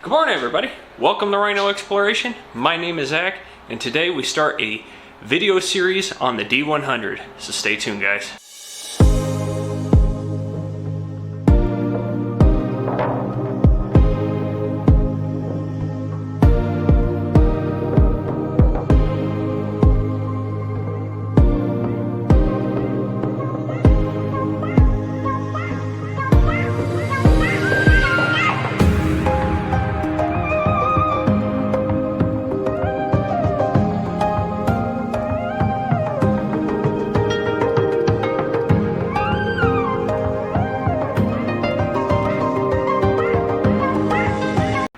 Good morning, everybody. Welcome to Rhino Exploration. My name is Zach, and today we start a video series on the D100. So stay tuned, guys.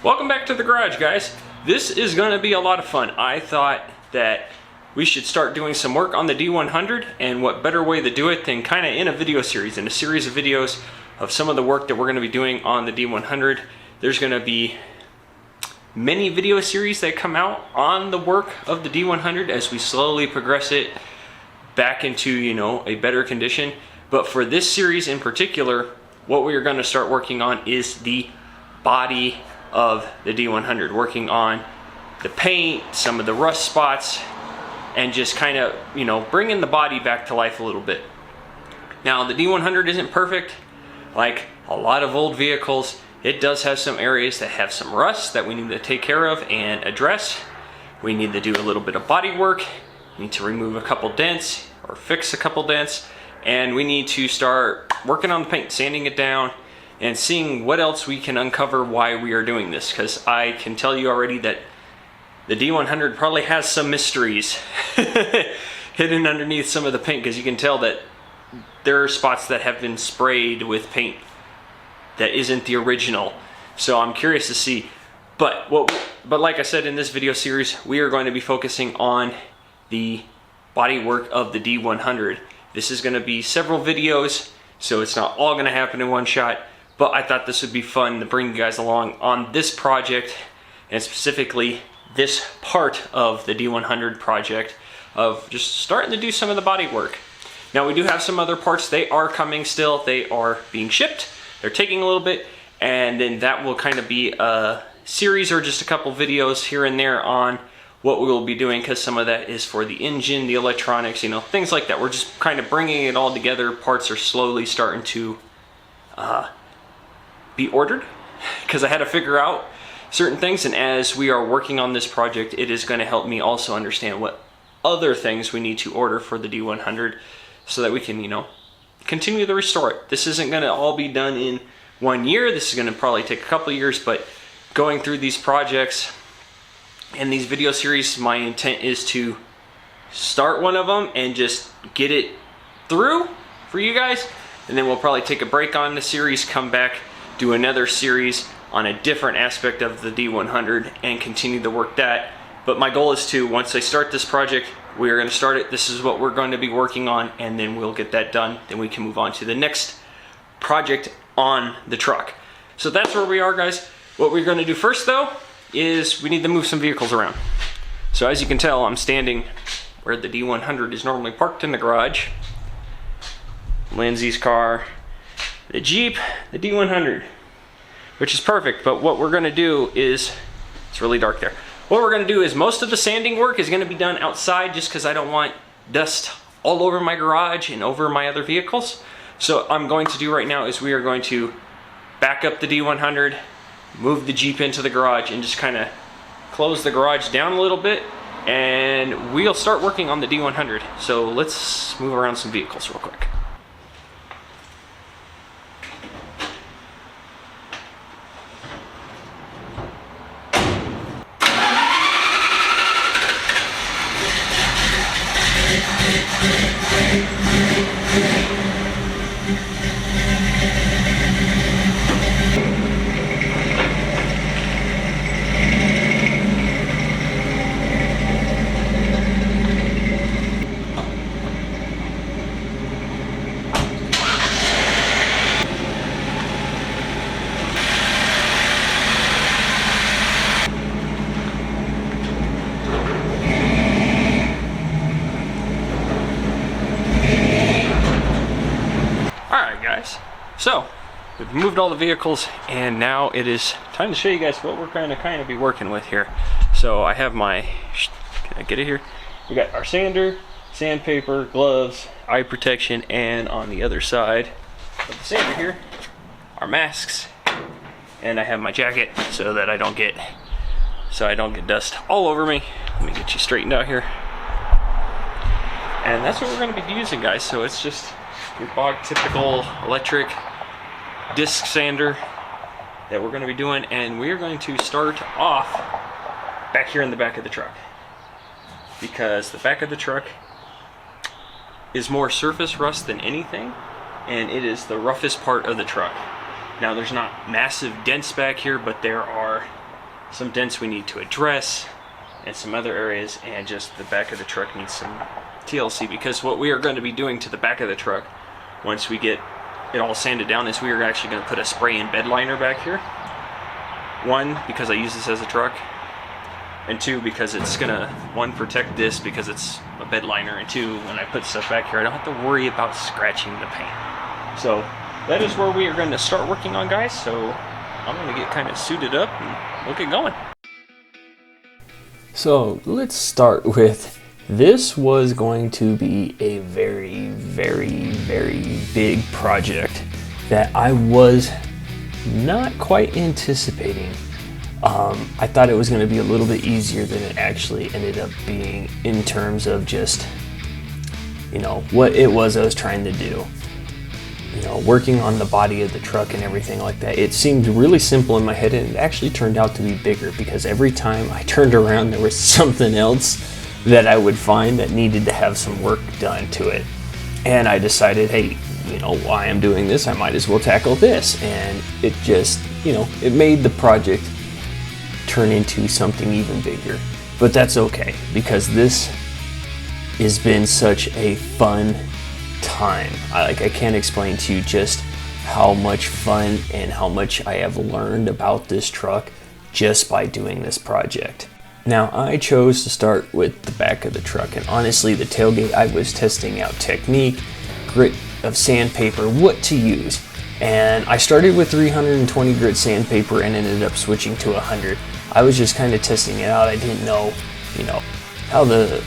Welcome back to the garage, guys. This is going to be a lot of fun. I thought that we should start doing some work on the D100, and what better way to do it than kind of in a video series, in a series of videos of some of the work that we're going to be doing on the D100. There's going to be many video series that come out on the work of the D100 as we slowly progress it back into, you know, a better condition. But for this series in particular, what we are going to start working on is the body of the D100, working on the paint, some of the rust spots, and just kind of, you know, bringing the body back to life a little bit. Now, the D100 isn't perfect. Like a lot of old vehicles, it does have some areas that have some rust that we need to take care of and address. We need to do a little bit of body work. We need to remove a couple dents or fix a couple dents, and we need to start working on the paint, sanding it down, and seeing what else we can uncover why we are doing this, because I can tell you already that the D100 probably has some mysteries hidden underneath some of the paint, because you can tell that there are spots that have been sprayed with paint that isn't the original. So I'm curious to see. But like I said, in this video series, we are going to be focusing on the body work of the D100. This is going to be several videos, so it's not all going to happen in one shot. But I thought this would be fun to bring you guys along on this project, and specifically this part of the D100 project of just starting to do some of the body work. Now, we do have some other parts. They are coming still. They are being shipped. They're taking a little bit, and then that will kind of be a series or just a couple videos here and there on what we will be doing, because some of that is for the engine, the electronics, you know, things like that. We're just kind of bringing it all together. Parts are slowly starting to be ordered, because I had to figure out certain things, and as we are working on this project, it is going to help me also understand what other things we need to order for the D100 so that we can, you know, continue to restore it. This isn't going to all be done in 1 year. This is going to probably take a couple of years, but going through these projects and these video series, my intent is to start one of them and just get it through for you guys, and then we'll probably take a break on the series, come back, do another series on a different aspect of the D100 and continue to work that. But my goal is to, once I start this project, we're going to start it, this is what we're going to be working on, and then we'll get that done. Then we can move on to the next project on the truck. So that's where we are, guys. What we're going to do first, though, is we need to move some vehicles around. So as you can tell, I'm standing where the D100 is normally parked in the garage. Lindsay's car, the Jeep, the D100, which is perfect. But what we're going to do is, it's really dark there. What we're going to do is most of the sanding work is going to be done outside, just because I don't want dust all over my garage and over my other vehicles. So what I'm going to do right now is we are going to back up the D100, move the Jeep into the garage, and just kind of close the garage down a little bit, and we'll start working on the D100. So let's move around some vehicles real quick. So we've moved all the vehicles, and now it is time to show you guys what we're going to kind of be working with here. So I have my, can I get it here? We got our sander, sandpaper, gloves, eye protection, and on the other side of the sander here, our masks. And I have my jacket so that I don't get dust all over me. Let me get you straightened out here. And that's what we're going to be using, guys. So it's just your bog typical electric disc sander that we're going to be doing, and we're going to start off back here in the back of the truck, because the back of the truck is more surface rust than anything, and it is the roughest part of the truck. Now, there's not massive dents back here, but there are some dents we need to address and some other areas, and just the back of the truck needs some TLC, because what we are going to be doing to the back of the truck once we get it all sanded down is we are actually going to put a spray-in bed liner back here. One, because I use this as a truck, and two, because it's going to, one, protect this because it's a bed liner, and two, when I put stuff back here, I don't have to worry about scratching the paint. So that is where we are going to start working on, guys. So I'm going to get kind of suited up and we'll get going. So let's start with, this was going to be a very, very, very big project that I was not quite anticipating. I thought it was going to be a little bit easier than it actually ended up being, in terms of just, you know, what it was I was trying to do. You know, working on the body of the truck and everything like that. It seemed really simple in my head, and it actually turned out to be bigger, because every time I turned around there was something else that I would find that needed to have some work done to it. And I decided, hey, you know, while I'm doing this, I might as well tackle this. And it just, you know, it made the project turn into something even bigger. But that's okay, because this has been such a fun time. I can't explain to you just how much fun and how much I have learned about this truck just by doing this project. Now, I chose to start with the back of the truck, and honestly, the tailgate, I was testing out technique, grit of sandpaper, what to use. And I started with 320 grit sandpaper and ended up switching to 100. I was just kind of testing it out. I didn't know, you know, how the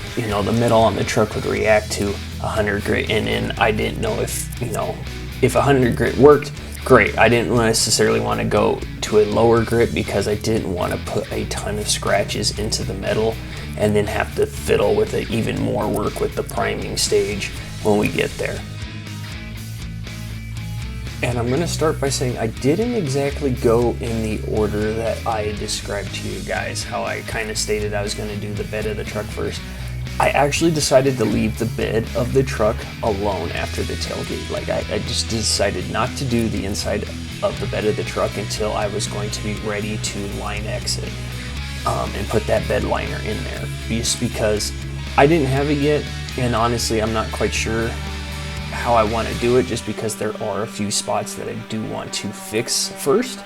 metal on the truck would react to 100 grit, and then I didn't know if, you know, if 100 grit worked, great. I didn't necessarily want to go to a lower grit, because I didn't want to put a ton of scratches into the metal and then have to fiddle with it, even more work with the priming stage when we get there. And I'm going to start by saying I didn't exactly go in the order that I described to you guys, how I kind of stated I was going to do the bed of the truck first. I actually decided to leave the bed of the truck alone after the tailgate. Like, I just decided not to do the inside of the bed of the truck until I was going to be ready to line exit and put that bed liner in there. Just because I didn't have it yet, and honestly, I'm not quite sure how I want to do it, just because there are a few spots that I do want to fix first.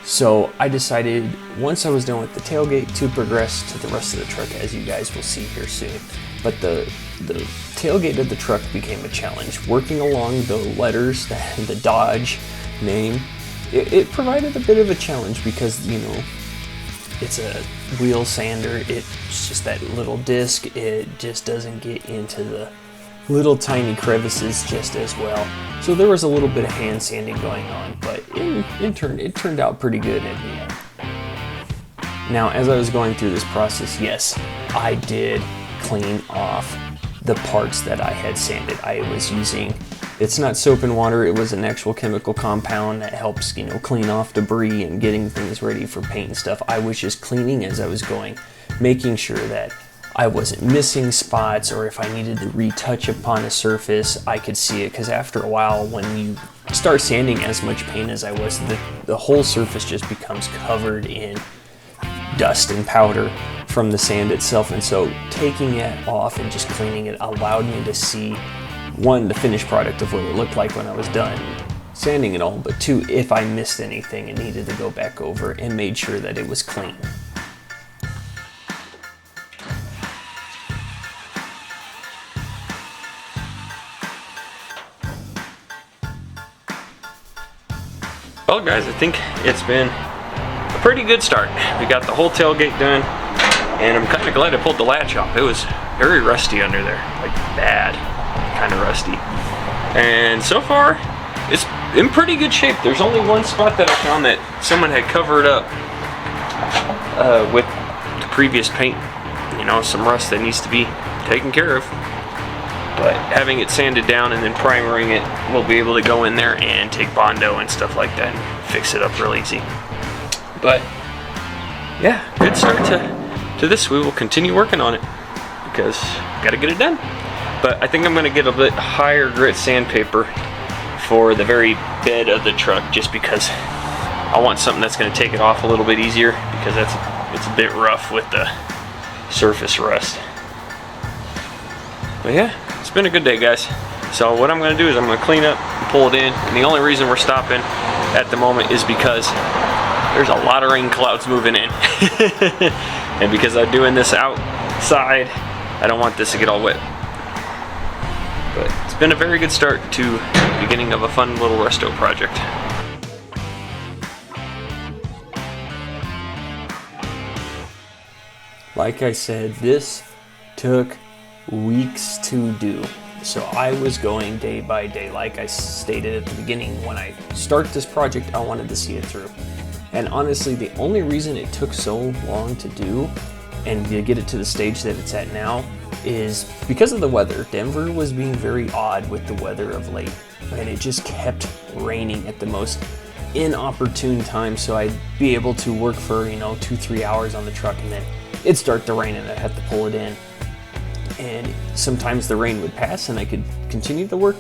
So I decided, once I was done with the tailgate, to progress to the rest of the truck, as you guys will see here soon. But the tailgate of the truck became a challenge. Working along the letters, the Dodge name, it provided a bit of a challenge, because, you know, it's a wheel sander. It's just that little disc. It just doesn't get into the little tiny crevices just as well. So there was a little bit of hand sanding going on, but it turned out pretty good in the end. Now, as I was going through this process, yes, I did clean off the parts that I had sanded. I was using, it's not soap and water, it was an actual chemical compound that helps, you know, clean off debris and getting things ready for paint and stuff. I was just cleaning as I was going, making sure that I wasn't missing spots, or if I needed to retouch upon a surface, I could see it. Because after a while, when you start sanding as much paint as I was, the whole surface just becomes covered in dust and powder from the sand itself. And so taking it off and just cleaning it allowed me to see, one, the finished product of what it looked like when I was done sanding it all, but two, if I missed anything and needed to go back over and made sure that it was clean. Well guys, I think it's been a pretty good start. We got the whole tailgate done, and I'm kind of glad I pulled the latch off. It was very rusty under there, like bad, kind of rusty. And so far, it's in pretty good shape. There's only one spot that I found that someone had covered up with the previous paint. You know, some rust that needs to be taken care of. But having it sanded down and then primering it, we'll be able to go in there and take Bondo and stuff like that and fix it up real easy. But yeah, good start to this. We will continue working on it because got to get it done. But I think I'm going to get a bit higher grit sandpaper for the very bed of the truck, just because I want something that's going to take it off a little bit easier, because it's a bit rough with the surface rust. But yeah, it's been a good day, guys. So what I'm going to do is I'm going to clean up and pull it in. And the only reason we're stopping at the moment is because there's a lot of rain clouds moving in. And because I'm doing this outside, I don't want this to get all wet. But it's been a very good start to the beginning of a fun little resto project. Like I said, this took weeks to do. So I was going day by day. Like I stated at the beginning, when I start this project, I wanted to see it through. And honestly, the only reason it took so long to do and to get it to the stage that it's at now is because of the weather. Denver was being very odd with the weather of late, and it just kept raining at the most inopportune time. So I'd be able to work for 2-3 hours on the truck, and then it'd start to rain and I'd have to pull it in. And sometimes the rain would pass and I could continue the work.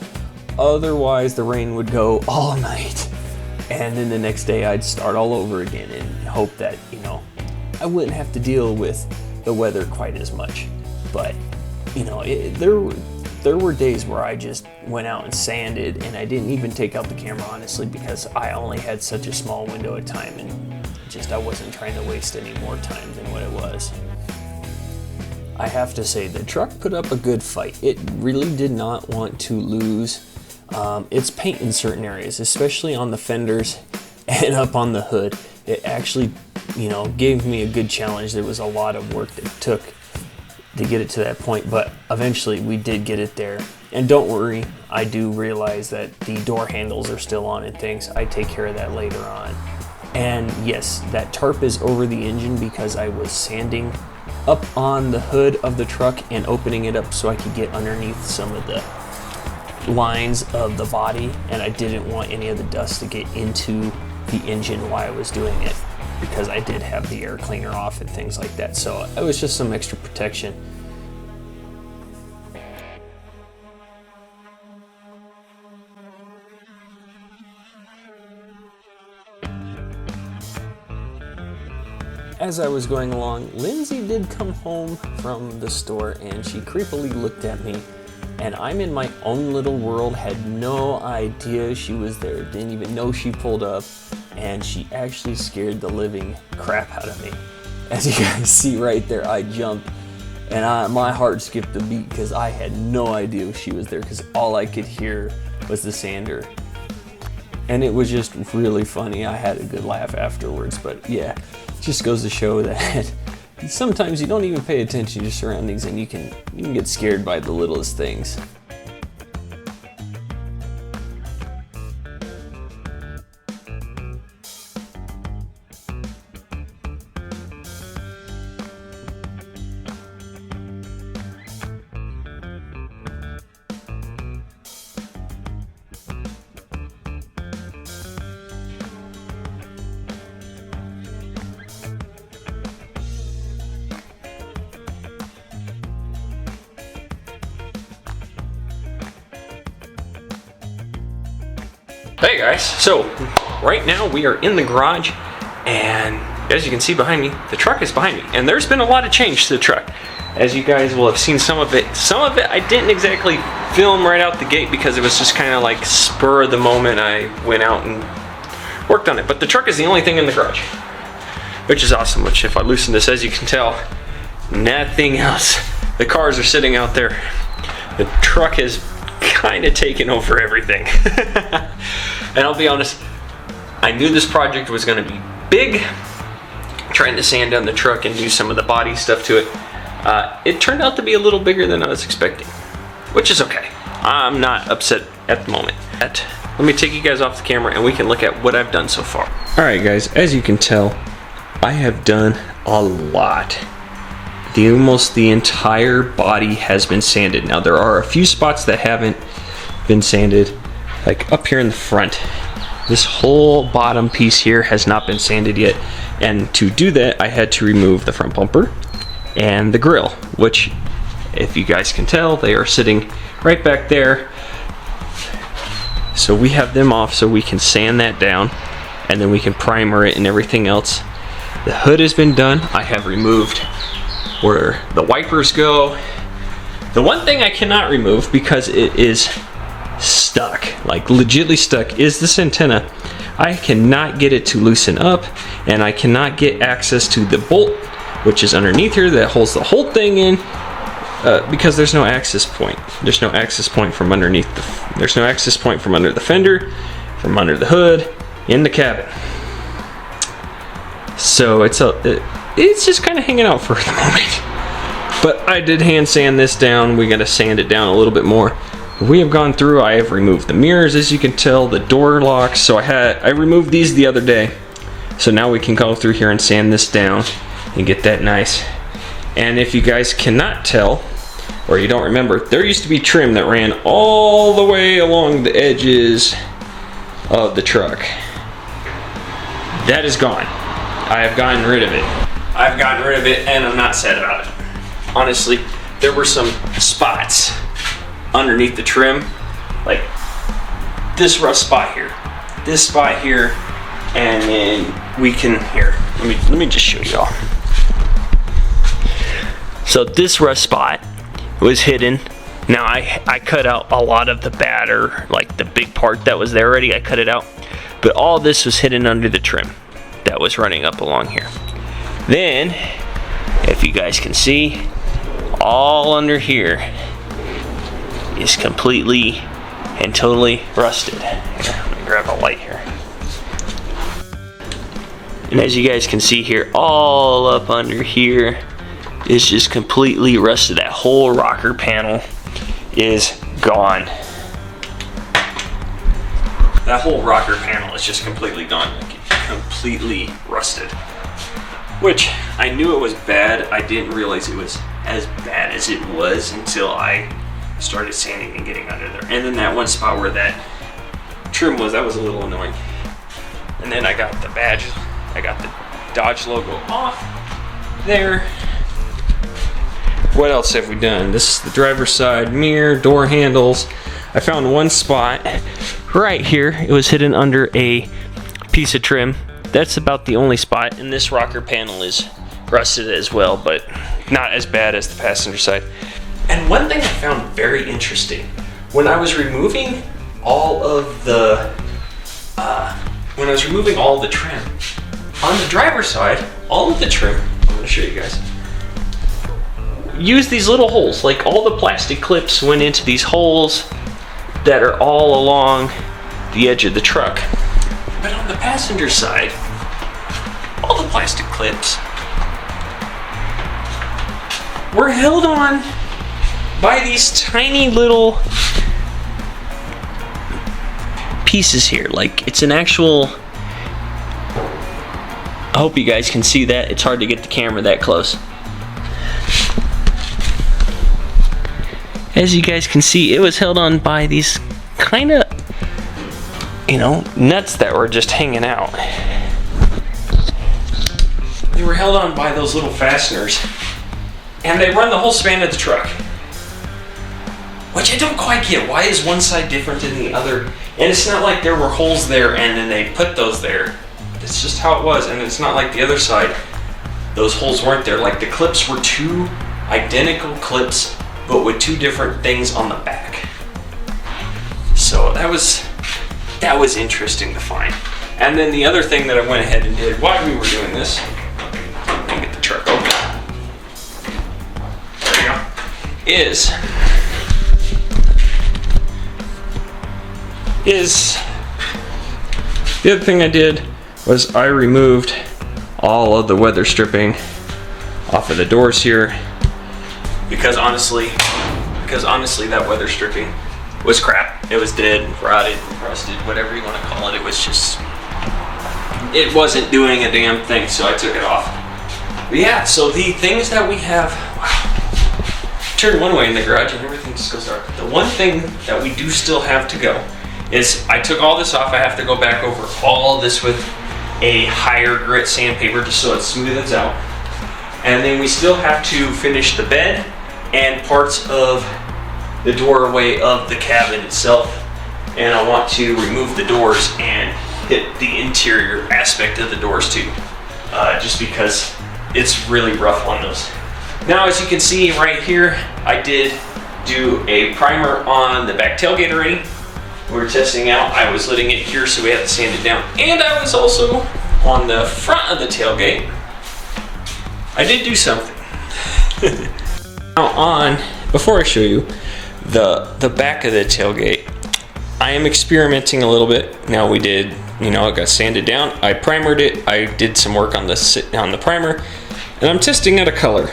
Otherwise, the rain would go all night. And then the next day I'd start all over again and hope that, I wouldn't have to deal with the weather quite as much. But, there were days where I just went out and sanded, and I didn't even take out the camera, honestly, because I only had such a small window of time, and I wasn't trying to waste any more time than what it was. I have to say, the truck put up a good fight. It really did not want to lose its paint in certain areas, especially on the fenders and up on the hood. It actually, gave me a good challenge. There was a lot of work that it took to get it to that point, but eventually we did get it there. And don't worry, I do realize that the door handles are still on and things. I take care of that later on. And yes, that tarp is over the engine because I was sanding up on the hood of the truck and opening it up so I could get underneath some of the lines of the body, and I didn't want any of the dust to get into the engine while I was doing it, because I did have the air cleaner off and things like that. So it was just some extra protection. As I was going along, Lindsay did come home from the store, and she creepily looked at me, and I'm in my own little world, had no idea she was there, didn't even know she pulled up, and she actually scared the living crap out of me. As you guys see right there, I jumped, and my heart skipped a beat because I had no idea she was there, because all I could hear was the sander. And it was just really funny. I had a good laugh afterwards, but yeah. Just goes to show that sometimes you don't even pay attention to your surroundings, and you can get scared by the littlest things. Hey guys, so right now we are in the garage, and as you can see behind me, the truck is behind me, and there's been a lot of change to the truck. As you guys will have seen some of it. Some of it I didn't exactly film right out the gate because it was just kind of like spur of the moment. I went out and worked on it, but the truck is the only thing in the garage, which is awesome. Which, if I loosen this, as you can tell, nothing else. The cars are sitting out there. The truck has kind of taken over everything. And I'll be honest, I knew this project was gonna be big, trying to sand down the truck and do some of the body stuff to it. It turned out to be a little bigger than I was expecting, which is okay. I'm not upset at the moment. Let me take you guys off the camera and we can look at what I've done so far. All right, guys, as you can tell, I have done a lot. Almost the entire body has been sanded. Now, there are a few spots that haven't been sanded, like up here in the front. This whole bottom piece here has not been sanded yet. And to do that, I had to remove the front bumper and the grill, which, if you guys can tell, they are sitting right back there. So we have them off so we can sand that down, and then we can primer it and everything else. The hood has been done. I have removed where the wipers go. The one thing I cannot remove because it is stuck, like legitly stuck, is this antenna. I cannot get it to loosen up, and I cannot get access to the bolt, which is underneath here, that holds the whole thing in, because there's no access point. There's no access point from underneath there's no access point from under the fender, from under the hood, in the cabin. So it's just kind of hanging out for the moment. But I did hand sand this down. We got to sand it down a little bit more. We have gone through. I have removed the mirrors, as you can tell, the door locks. So I removed these the other day. So now we can go through here and sand this down and get that nice. And if you guys cannot tell, or you don't remember, there used to be trim that ran all the way along the edges of the truck. That is gone. I have gotten rid of it. I've gotten rid of it, and I'm not sad about it. Honestly, there were some spots underneath the trim, like this rough spot here, this spot here, and then we can, here, let me just show y'all. So this rough spot was hidden. Now I cut out a lot of the batter, like the big part that was there already, I cut it out. But all this was hidden under the trim that was running up along here. Then, if you guys can see, all under here is completely and totally rusted. Here, let me grab a light here. And as you guys can see here, all up under here is just completely rusted. That whole rocker panel is gone. That whole rocker panel is just completely gone, like completely rusted. Which, I knew it was bad. I didn't realize it was as bad as it was until I started sanding and getting under there. And then that one spot where that trim was, that was a little annoying. And then I got the badge, I got the Dodge logo off there. What else have we done? This is the driver's side mirror, door handles. I found one spot right here. It was hidden under a piece of trim. That's about the only spot, and this rocker panel is rusted as well, but not as bad as the passenger side. And one thing I found very interesting, when I was removing all of the trim, on the driver's side, all of the trim, I'm going to show you guys, use these little holes. Like all the plastic clips went into these holes that are all along the edge of the truck. But on the passenger side, all the plastic clips were held on by these tiny little pieces here. Like it's an actual, I hope you guys can see that. It's hard to get the camera that close. As you guys can see, it was held on by these kind of, nuts that were just hanging out. They were held on by those little fasteners, and they run the whole span of the truck. Which I don't quite get. Why is one side different than the other? And it's not like there were holes there and then they put those there. It's just how it was, and it's not like the other side, those holes weren't there. Like the clips were two identical clips, but with two different things on the back. So that was interesting to find. And then the other thing that I went ahead and did while we were doing this, let me get the truck open. There you go. Is The other thing I did was I removed all of the weather stripping off of the doors here because honestly that weather stripping was crap. It was dead, rotted, rusted, whatever you want to call it. It wasn't doing a damn thing, so I took it off. But yeah, so the things that we have, wow, turn one way in the garage and everything just goes dark. The one thing that we do still have to go is I took all this off. I have to go back over all this with a higher grit sandpaper just so it smooths out. And then we still have to finish the bed and parts of the doorway of the cabin itself. And I want to remove the doors and hit the interior aspect of the doors too, just because it's really rough on those. Now, as you can see right here, I did do a primer on the back tailgate already. We were testing out. I was letting it cure, so we had to sand it down. And I was also on the front of the tailgate. I did do something. Now before I show you the back of the tailgate, I am experimenting a little bit. Now we did, it got sanded down. I primered it. I did some work on the primer, and I'm testing out a color.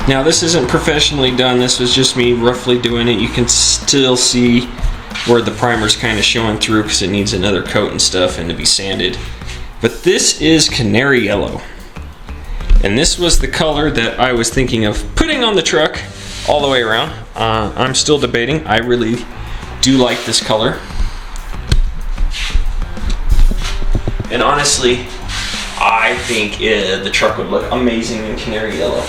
Now this isn't professionally done. This was just me roughly doing it. You can still see where the primer's kind of showing through because it needs another coat and stuff and to be sanded. But this is canary yellow. And this was the color that I was thinking of putting on the truck all the way around. I'm still debating. I really do like this color. And honestly, I think the truck would look amazing in canary yellow.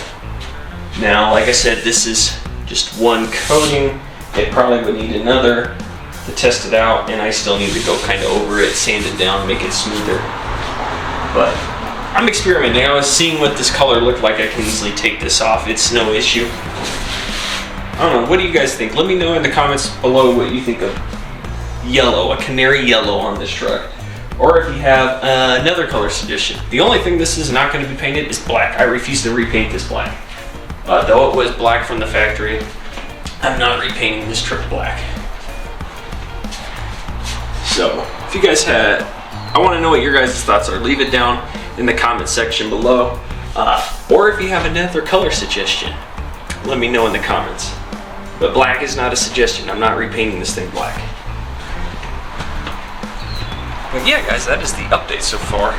Now, like I said, this is just one coating. It probably would need another to test it out, and I still need to go kind of over it, sand it down, make it smoother. But I'm experimenting. I was seeing what this color looked like. I can easily take this off. It's no issue. I don't know. What do you guys think? Let me know in the comments below what you think of yellow, a canary yellow on this truck. Or if you have another color suggestion. The only thing this is not going to be painted is black. I refuse to repaint this black. Though it was black from the factory, I'm not repainting this truck black. So, if you guys I want to know what your guys' thoughts are. Leave it down in the comment section below. Or if you have another color suggestion, let me know in the comments. But black is not a suggestion. I'm not repainting this thing black. But yeah, guys, that is the update so far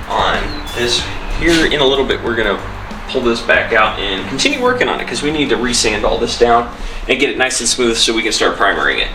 on this. Here in a little bit, we're going to pull this back out and continue working on it because we need to resand all this down and get it nice and smooth so we can start primering it.